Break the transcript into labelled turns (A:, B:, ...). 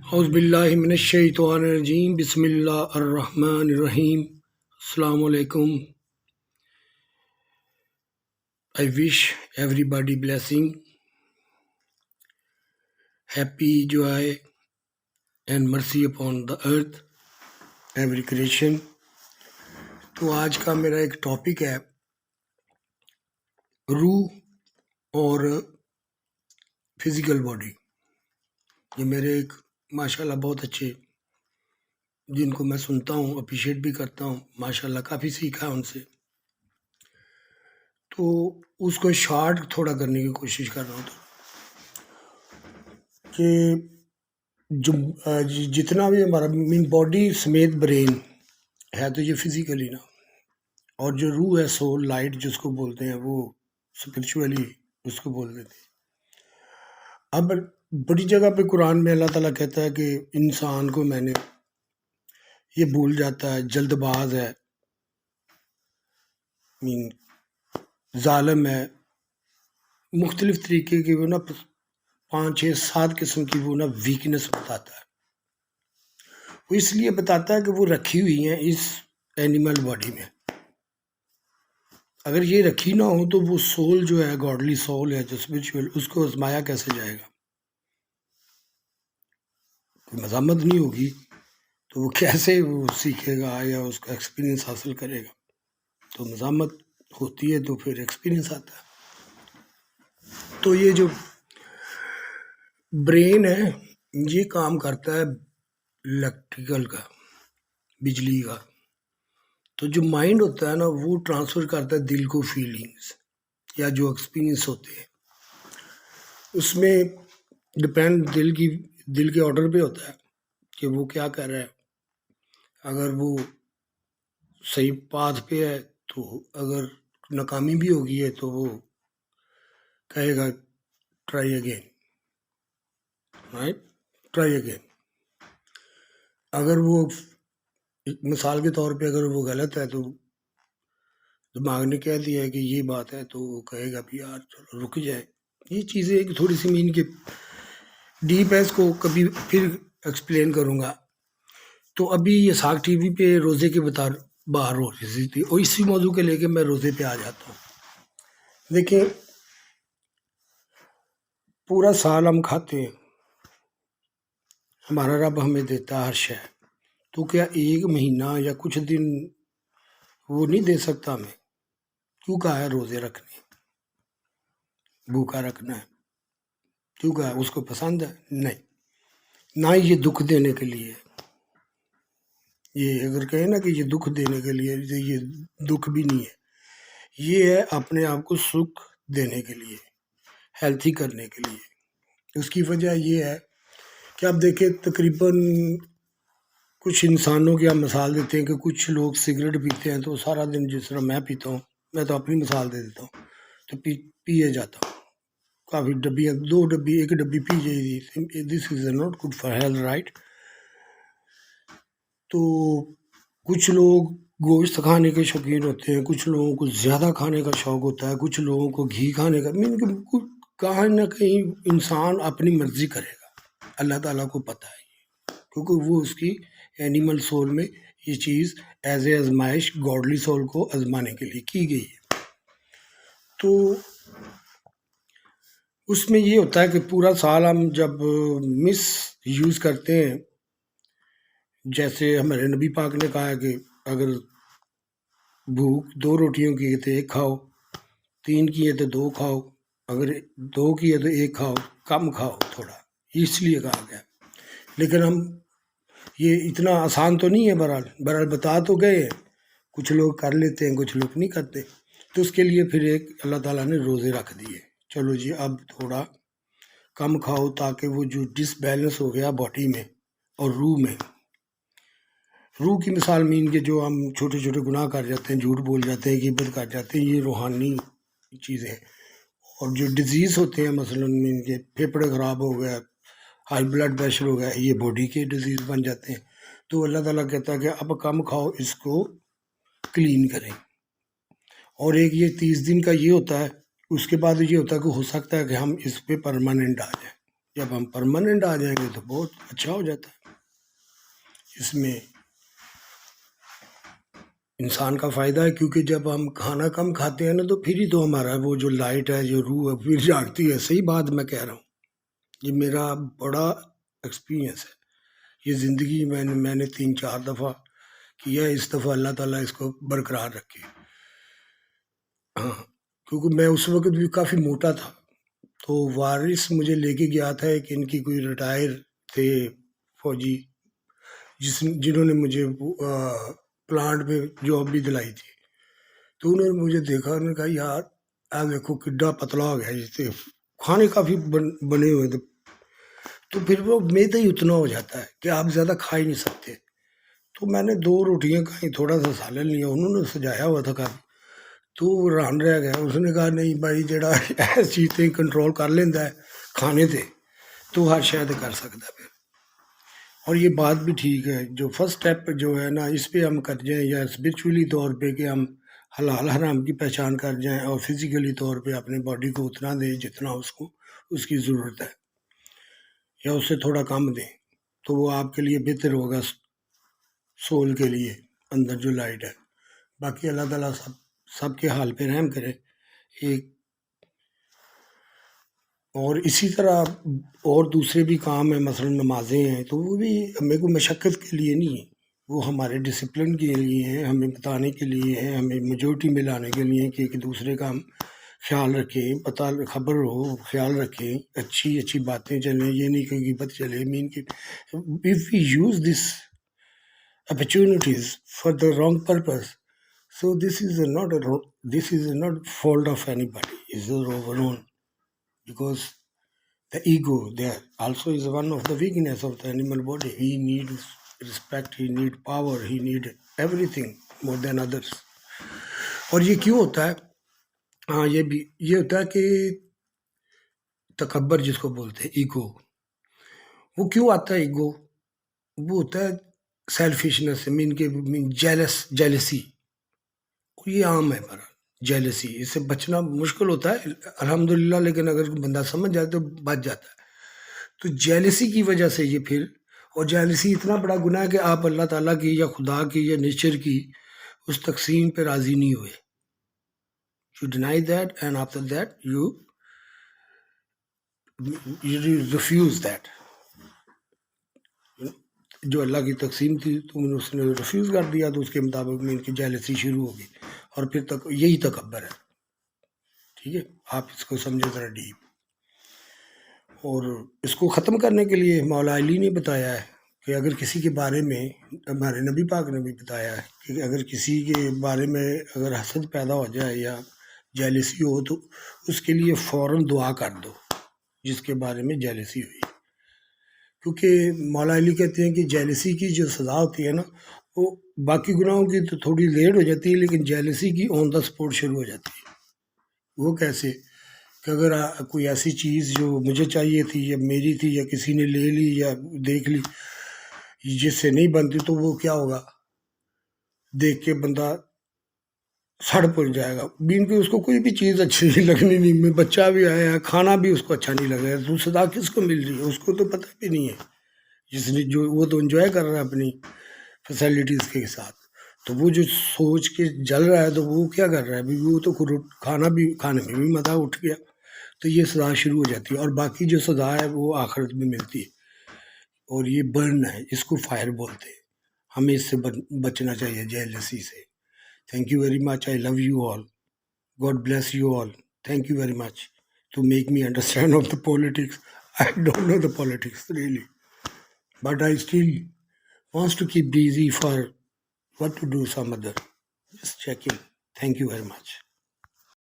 A: اعوذ باللہ من الشیطان الرجیم، بسم اللہ الرحمن الرحیم۔ السلام علیکم۔ I wish everybody blessing, happy joy and mercy upon the earth, every creation۔ تو آج کا میرا ایک ٹاپک ہے روح اور فزیکل باڈی۔ یہ میرے ایک ماشاءاللہ بہت اچھے، جن کو میں سنتا ہوں، اپریشیٹ بھی کرتا ہوں، ماشاءاللہ کافی سیکھا ہے ان سے، تو اس کو شارٹ تھوڑا کرنے کی کوشش کر رہا ہوں کہ جتنا بھی ہمارا باڈی سمیت برین ہے تو یہ فزیکلی نا، اور جو روح ہے، سول، لائٹ جس کو بولتے ہیں، وہ اسپرچولی اس کو بول دیتے ہیں۔ اب بڑی جگہ پہ قرآن میں اللہ تعالیٰ کہتا ہے کہ انسان کو میں نے یہ بھول جاتا ہے، جلد باز ہے، ظالم ہے، مختلف طریقے کی وہ نا 5 6 7 قسم کی وہ نا ویکنس بتاتا ہے۔ وہ اس لیے بتاتا ہے کہ وہ رکھی ہوئی ہیں اس اینیمل باڈی میں۔ اگر یہ رکھی نہ ہو تو وہ سول جو ہے، گاڈلی سول ہے جو اسپرچوئل، اس کو آزمایا کیسے جائے گا؟ کوئی مذمت نہیں ہوگی تو وہ کیسے وہ سیکھے گا یا اس کا ایکسپیرینس حاصل کرے گا؟ تو مذمت ہوتی ہے تو پھر ایکسپیرینس آتا ہے۔ تو یہ جو برین ہے یہ کام کرتا ہے الیکٹریکل کا، بجلی کا۔ تو جو مائنڈ ہوتا ہے نا، وہ ٹرانسفر کرتا ہے دل کو فیلنگز یا جو ایکسپیرینس ہوتے ہیں، اس میں ڈپینڈ دل کے آرڈر پہ ہوتا ہے کہ وہ کیا کر رہا ہے۔ اگر وہ صحیح پاتھ پہ ہے تو، اگر ناکامی بھی ہوگی ہے تو وہ کہے گا try again, right, try again. اگر وہ مثال کے طور پہ اگر وہ غلط ہے تو دماغ نے کہہ دیا ہے کہ یہ بات ہے، تو وہ کہے گا بھی یار چلو رک جائے۔ یہ چیزیں ایک تھوڑی سی مین کے ڈیپ ہے، اس کو کبھی پھر ایکسپلین کروں گا۔ تو ابھی یہ ساگ ٹی وی پہ روزے کے باہر ہو رہی تھی، اور اسی موضوع کے لے کے میں روزے پہ آ جاتا ہوں۔ دیکھیں، پورا سال ہم کھاتے ہیں، ہمارا رب ہمیں دیتا ہے ہر شے، تو کیا ایک مہینہ یا کچھ دن وہ نہیں دے سکتا ہمیں؟ کیوں کہا ہے روزے رکھنے، بھوکا رکھنا ہے؟ کیوں کہا ہے؟ اس کو پسند ہے؟ نہیں، نہ یہ دکھ دینے کے لیے۔ یہ اگر کہیں نا کہ یہ دکھ دینے کے لیے، یہ دکھ بھی نہیں ہے، یہ ہے اپنے آپ کو سکھ دینے کے لیے، ہیلتھی کرنے کے لیے۔ اس کی وجہ یہ ہے کہ آپ دیکھیں تقریباً کچھ انسانوں کی آپ مثال دیتے ہیں کہ کچھ لوگ سگریٹ پیتے ہیں تو سارا دن، جس طرح میں پیتا ہوں، میں تو اپنی مثال دے دیتا ہوں، تو پیے جاتا ہوں کافی ڈبیاں، 2 ڈبی، 1 ڈبی پی جائے، this is not good for health, right. تو کچھ لوگ گوشت کھانے کے شوقین ہوتے ہیں، کچھ لوگوں کو زیادہ کھانے کا شوق ہوتا ہے، کچھ لوگوں کو گھی کھانے کا، کہیں نہ کہیں انسان اپنی مرضی کرے گا، اللہ تعالیٰ کو پتہ ہے یہ، کیونکہ وہ اس کی اینیمل سول میں یہ چیز ایز اے آزمائش گاڈلی سول کو آزمانے کے لیے کی گئی ہے۔ تو اس میں یہ ہوتا ہے کہ پورا سال ہم جب مس یوز کرتے ہیں، جیسے ہمارے نبی پاک نے کہا ہے کہ اگر بھوک 2 روٹیوں کی ہے تو 1 کھاؤ، 3 کی ہے تو 2 کھاؤ، اگر 2 کی ہے تو 1 کھاؤ، کم کھاؤ تھوڑا، اس لیے کہا گیا۔ لیکن ہم یہ اتنا آسان تو نہیں ہے، بہرحال بتا تو گئے ہیں، کچھ لوگ کر لیتے ہیں، کچھ لوگ نہیں کرتے، تو اس کے لیے پھر ایک اللہ تعالیٰ نے روزے رکھ دیے، چلو جی اب تھوڑا کم کھاؤ، تاکہ وہ جو ڈس بیلنس ہو گیا باڈی میں اور روح میں۔ روح کی مثال مین کے جو ہم چھوٹے چھوٹے گناہ کر جاتے ہیں، جھوٹ بول جاتے ہیں، غیبت کر جاتے ہیں، یہ روحانی چیزیں۔ اور جو ڈیزیز ہوتے ہیں، مثلاً مین کے پھیپھڑے خراب ہو گیا، ہائی بلڈ پریشر ہو گیا، یہ باڈی کے ڈیزیز بن جاتے ہیں۔ تو اللہ تعالیٰ کہتا ہے کہ اب کم کھاؤ، اس کو کلین کریں۔ اور ایک یہ 30 دن کا یہ ہوتا ہے اس کے بعد یہ ہوتا ہے کہ ہو سکتا ہے کہ ہم اس پہ پرماننٹ آ جائیں. جب ہم پرماننٹ آ جائیں گے تو بہت اچھا ہو جاتا ہے. اس میں انسان کا فائدہ ہے، کیونکہ جب ہم کھانا کم کھاتے ہیں نا تو پھر ہی تو ہمارا وہ جو لائٹ ہے، جو روح ہے، پھر جاگتی ہے. صحیح بات میں کہہ رہا ہوں. یہ میرا بڑا ایکسپیرینس ہے. یہ زندگی میں نے 3-4 دفعہ کیا. اس دفعہ اللہ تعالیٰ اس کو برقرار رکھے. ہاں، کیونکہ میں اس وقت بھی کافی موٹا تھا. تو وارث مجھے لے کے گیا تھا کہ ان کی کوئی ریٹائر تھے فوجی، جنہوں نے مجھے پلانٹ پہ جاب بھی دلائی تھی. تو انہوں نے مجھے دیکھا، انہوں نے کہا یار آپ دیکھو کڈا پتلا ہو گیا. جیسے کھانے کافی بنے ہوئے تھے. تو پھر وہ میدا ہی اتنا ہو جاتا ہے کہ آپ زیادہ کھا ہی نہیں سکتے. تو میں نے 2 روٹیاں کھائیں، تھوڑا سا سالن لیا. انہوں نے سجایا ہوا تھا کافی، تو وہ ران رہ گیا. اس نے کہا نہیں بھائی جڑا ایس چیزیں کنٹرول کر لینا ہے کھانے تے تو ہر شاید کر سکتا ہے. پھر اور یہ بات بھی ٹھیک ہے. جو فرسٹ اسٹیپ جو ہے نا، اس پہ ہم کر جائیں، یا اسپرچولی طور پہ کہ ہم حلال حرام کی پہچان کر جائیں، اور فزیکلی طور پہ اپنی باڈی کو اتنا دیں جتنا اس کی ضرورت ہے، یا اس سے تھوڑا کم دیں، تو وہ آپ کے لیے بہتر ہوگا. سول کے لیے اندر جو لائٹ ہے. باقی اللہ تعالیٰ سب کے حال پہ رحم کرے. ایک اور اسی طرح اور دوسرے بھی کام ہیں، مثلا نمازیں ہیں، تو وہ بھی ہمیں کوئی مشقت کے لیے نہیں ہے. وہ ہمارے ڈسپلن کے لیے ہیں، ہمیں بتانے کے لیے ہیں، ہمیں میجورٹی میں لانے کے لیے کہ ایک دوسرے کا ہم خیال رکھیں، پتہ خبر ہو، خیال رکھیں، اچھی باتیں چلیں. یہ نہیں کہ غیبت چلے. مین کہ if we use this opportunities for the wrong purpose, so this is not fault of anybody. It's our own, because the ego there also is one of the weakness of the animal body. He needs respect, he needs power, he needs everything more than others. اور یہ کیوں ہوتا ہے؟ ہاں، یہ ہوتا ہے کہ تکبر جس کو بولتے ہیں، ایگو. وہ کیوں آتا ہے ایگو؟ وہ ہوتا ہے سیلفشنس، جیلسی. یہ عام ہے پر جیلسی، اس سے بچنا مشکل ہوتا ہے الحمدللہ، لیکن اگر بندہ سمجھ جائے تو بچ جاتا ہے. تو جیلسی کی وجہ سے یہ پھر، اور جیلسی اتنا بڑا گناہ ہے کہ آپ اللہ تعالیٰ کی یا خدا کی یا نیچر کی اس تقسیم پہ راضی نہیں ہوئے. You deny that, and after that you refuse that. جو اللہ کی تقسیم تھی تم نے اس نے ریفیوز کر دیا، تو اس کے مطابق میں ان کی جیلسی شروع ہوگی. اور پھر تک یہی تکبر ہے. ٹھیک ہے، آپ اس کو سمجھے ذرا ڈیپ. اور اس کو ختم کرنے کے لیے مولا علی نے بتایا ہے کہ اگر کسی کے بارے میں، ہمارے نبی پاک نے بھی بتایا ہے کہ اگر کسی کے بارے میں اگر حسد پیدا ہو جائے یا جیلسی ہو، تو اس کے لیے فوراً دعا کر دو جس کے بارے میں جیلسی ہوئی. کیونکہ مولا علی کہتے ہیں کہ جیلسی کی جو سزا ہوتی ہے نا، وہ باقی گناہوں کی تو تھوڑی لیٹ ہو جاتی ہے، لیکن جیلسی کی آن دا اسپوٹ شروع ہو جاتی ہے. وہ کیسے؟ کہ اگر کوئی ایسی چیز جو مجھے چاہیے تھی یا میری تھی یا کسی نے لے لی یا دیکھ لی جس سے نہیں بنتی، تو وہ کیا ہوگا؟ دیکھ کے بندہ سڑ پڑ جائے گا. بین کہ اس کو کوئی بھی چیز اچھی نہیں لگنی. نہیں میں بچہ بھی آیا ہے، کھانا بھی اس کو اچھا نہیں لگ رہا ہے. تو سزا کس کو مل رہی ہے؟ اس کو تو پتہ بھی نہیں ہے. جس نے جو وہ تو انجوائے کر رہا ہے اپنی فیسلٹیز کے ساتھ. تو وہ جو سوچ کے جل رہا ہے، تو وہ کیا کر رہا ہے؟ وہ تو کھانے میں بھی مزہ اٹھ گیا. تو یہ سزا شروع ہو جاتی ہے. اور باقی جو سزا ہے وہ آخرت میں ملتی ہے. اور یہ برن ہے، اس کو فائر بولتے ہیں. ہمیں اس سے بچنا چاہیے، جیلسی سے. Thank you very much. I love you all. God bless you all. Thank you very much to make me understand of the politics. I don't know the politics really, but I still wants to keep busy for what to do some other. Just checking. Thank you very much.